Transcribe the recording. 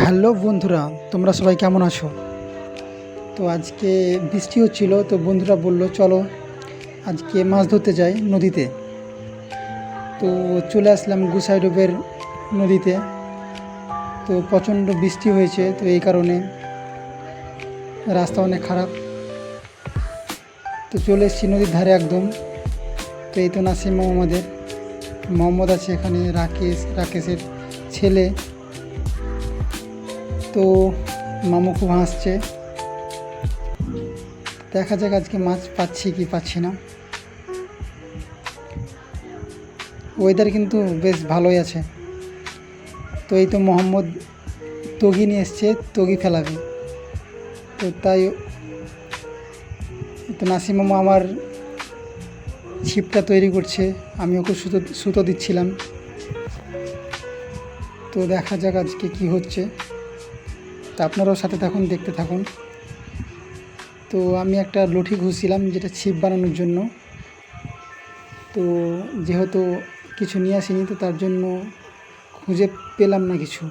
Hello বন্ধুরা, তোমরা সবাই কেমন আছো? তো আজকে বৃষ্টি হচ্ছিল, তো বন্ধুরা বলল চলো আজকে মাছ ধরতে যাই নদীতে। তো চলে আসলাম গুসাইডোবের নদীতে। তো প্রচণ্ড বৃষ্টি হয়েছে, তো এই কারণে রাস্তা অনেক খারাপ। তো চলে এসেছি নদীর ধারে একদম। তো এই তো নাসিম মোহাম্মদ আছে এখানে, রাকেশের ছেলে। তো মামু খুব হাসছে। দেখা যাক আজকে মাছ পাচ্ছি কি পাচ্ছি না। ওয়েদার কিন্তু বেশ ভালোই আছে। তো এই তো মোহাম্মদ তগি নিয়ে এসছে, তগি ফেলাবে। তো তাই তো নাসিম মামা আমার ছিপটা তৈরি করছে, আমি ওকে সুতো দিচ্ছিলাম। তো দেখা যাক আজকে কি হচ্ছে। তো আপনারাও সাথে থাকুন, দেখতে থাকুন। তো আমি একটা লঠি ঘুষছিলাম যেটা ছিপ বানানোর জন্য। তো যেহেতু কিছু নিয়ে আসিনি, তো তার জন্য খুঁজে পেলাম না কিছু।